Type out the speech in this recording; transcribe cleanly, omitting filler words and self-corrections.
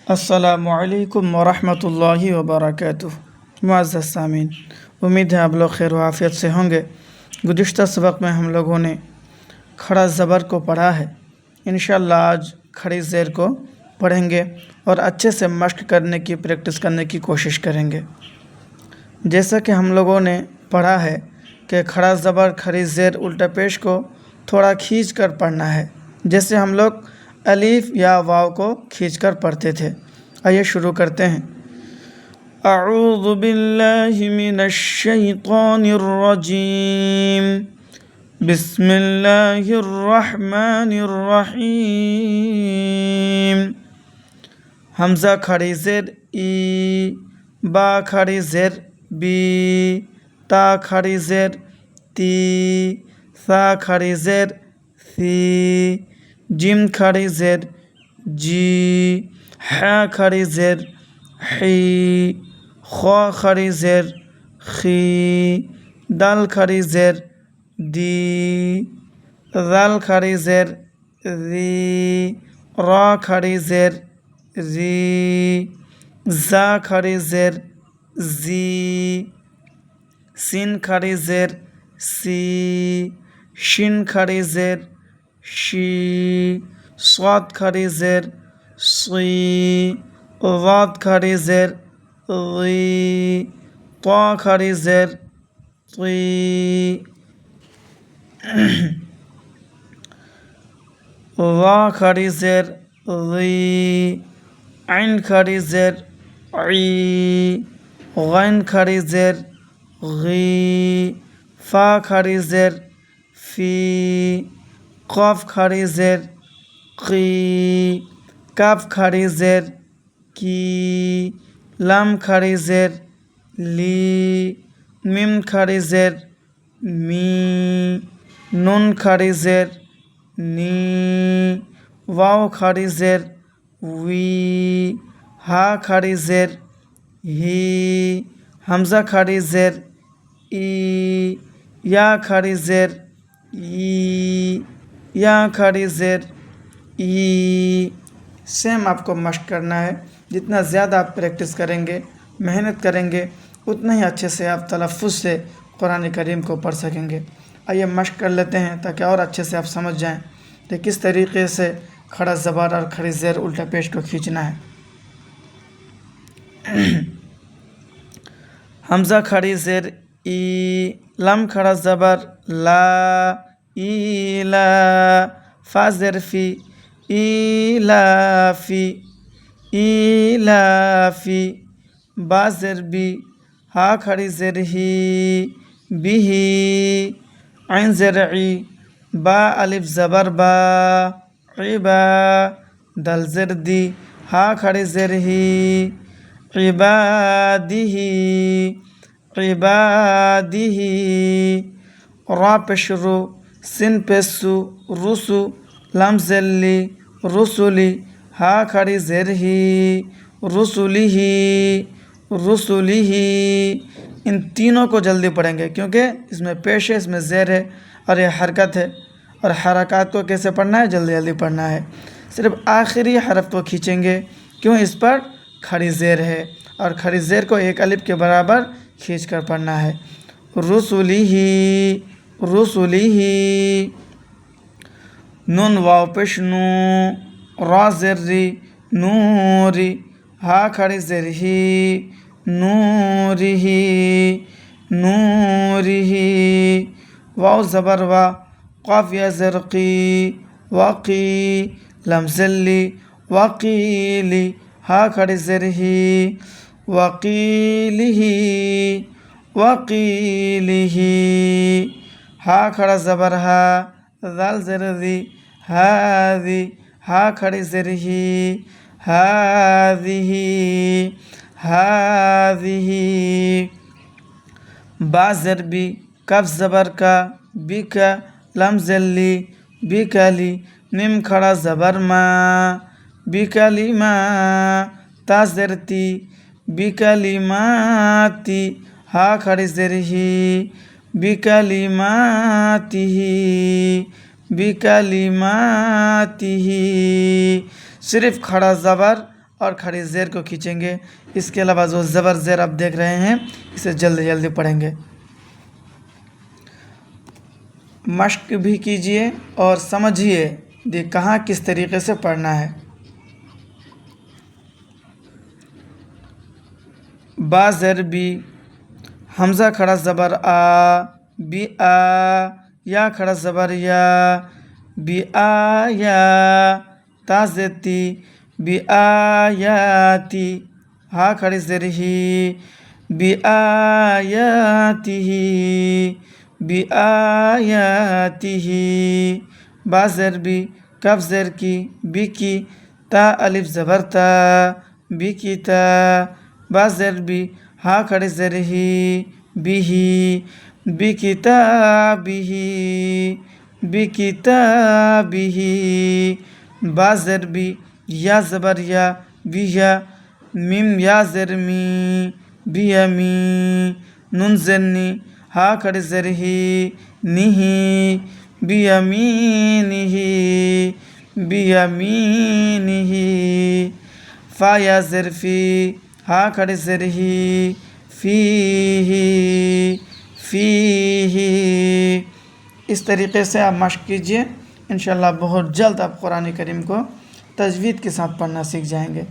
अस्सलामुअलैकुम वरहमतुल्लाहि वबरकातुह। मुअज़्ज़ज़ सामीन, उम्मीद है आप लोग खैर आफ़ियत से होंगे। गुज़िश्ता सबक में हम लोगों ने खड़ा ज़बर को पढ़ा है। इंशाअल्लाह आज खड़ी ज़ेर को पढ़ेंगे और अच्छे से मश्क करने की प्रैक्टिस करने की कोशिश करेंगे। जैसा कि हम लोगों ने पढ़ा है कि खड़ा ज़बर खड़ी ज़ेर उल्टा पेश को थोड़ा खींच कर पढ़ना है, जैसे हम लोग अलीफ या वाव को खींचकर पढ़ते थे। आइए शुरू करते हैं। अऊज़ु बिल्लाहि मिनश शैतानिर रजीम, बिस्मिल्लाहिर रहमानिर रहीम। हमज़ा खड़ी ज़ेर ई, बा खड़ी ज़ेर बी, ता खड़ी ज़ेर ती, सा खड़ी ज़ेर सी, जिम खड़ी ज़ेर जी, हा खड़ी ज़ेर ही, ख्वा खड़ी ज़ेर खी, दाल खड़ी ज़ेर दी, दाल खड़ी ज़ेर री, रा खड़ी ज़ेर री, जा खड़ी ज़ेर जी, सिन खड़ी ज़ेर सी, शिन खड़ी ज़ेर शी, स्वाद खड़ी ज़ेर सी, वाद खड़ी ज़ेर री, ता खड़ी ज़ेर ती, वा खड़ी ज़ेर री, ऐन खड़ी ज़ेर ई, गैन खड़ी ज़ेर गी, फा खड़ी ज़ेर फी, क़ाफ खड़ी ज़ेर की, काफ खड़ी ज़ेर की, लाम खड़ी ज़ेर ली, मिम खड़ी ज़ेर मी, नून खड़ी ज़ेर नी, वाव खड़ी ज़ेर वी, हा खड़ी ज़ेर ही, हमज़ा खड़ी ज़ेर ई, या खड़ी ज़ेर ई, या खड़ी ज़ेर ई। सेम आपको मश्क करना है। जितना ज़्यादा आप प्रैक्टिस करेंगे, मेहनत करेंगे, उतना ही अच्छे से आप तलफ़्फ़ुज़ से कुरान करीम को पढ़ सकेंगे। आइए मश्क कर लेते हैं ताकि और अच्छे से आप समझ जाएं कि किस तरीक़े से खड़ा ज़बर और खड़ी ज़ेर उल्टा पेश को खींचना है। हमज़ा खड़ी ज़ेर ई, लम खड़ा ज़बर ला, ई ला, फा ज़ेर फ़ी, ई ला फ़ी, ई ला फ़ी, बा ज़ेर बी, हा खड़ी ज़ेर ही, बिही, ऐन ज़ेर ई, बा अलिफ ज़बर बा, इबा, दल ज़ेर दी, हा खड़ी ज़ेर ही, इबादिही, इबादिही, रा पेश रू, सिन पेश सु, रुसु, लम ज़ेर ली, रुसुली, हा खड़ी ज़ेर ही, रुसुलिही, रुसुलिही। इन तीनों को जल्दी पढ़ेंगे क्योंकि इसमें पेश है, इसमें ज़ेर है और यह हरकत है। और हरकत को कैसे पढ़ना है, जल्दी जल्दी पढ़ना है। सिर्फ आखिरी हरफ को खींचेंगे, क्यों, इस पर खड़ी ज़ेर है और खड़ी ज़ेर को एक अलिफ के बराबर खींच कर पढ़ना है। रुसुलिही, रुसुलिही, नून वाव पेश नू, रा ज़ेर री, नूरी, हा खड़ी ज़ेर ही, नूरिही, नूरिही, वाव ज़बर वा, क़ाफ या ज़ेर की, वाक़ी, लम ज़ेर ली, वाक़ीली, हा खड़ी ज़ेर ही, वक़ीलिही, वक़ीलिही, हा खड़ा ज़बर हा, दाल ज़ेर दी, हादी, हा खड़ी ज़ेर ही, हादिही, हादिही, बा ज़ेर बी, कफ ज़बर का, बिका, लम ज़ेर ली, बिकली, मिम खड़ा ज़बर मा, बिकलिमा, ता ज़ेर ती, बिकलिमाती, हा खड़ी ज़ेर ही, बिकलिमातिही, बिकलिमातिही। सिर्फ खड़ा ज़बर और खड़ी ज़ेर को खींचेंगे। इसके अलावा जो ज़बर ज़ेर आप देख रहे हैं इसे जल्दी जल्दी पढ़ेंगे। मश्क भी कीजिए और समझिए कि कहाँ किस तरीके से पढ़ना है। बा ज़ेर बी, हमज़ा खड़ा ज़बर आ, बी आ, या खड़ा ज़बर या, बी आ या, ता ज़ेर ती, बी आ या ती, हा खड़ी ज़ेर ही, बी आ या ती ही, बी आ या ती ही। बा ज़ेर बी, कफ ज़ेर की, बी की, ता अलिफ ज़बर ता, बी की ता। बा ज़ेर बी, हा खड़ी ज़ेर ही, बिही, बी किताबिही, बी किताबिही। बा ज़ेर बी, या ज़बर या, बिया, मीम या ज़ेर मी, बियमी। नून ज़ेर नी, हा खड़ी ज़ेर ही, निही, बियमीनिही, बियमीनिही। फा या ज़ेर फी, हा खड़ी ज़ेर ही, फीही, फीही। इस तरीक़े से आप मश्क कीजिए, इंशाअल्लाह बहुत जल्द आप कुरान करीम को तजवीद के साथ पढ़ना सीख जाएंगे।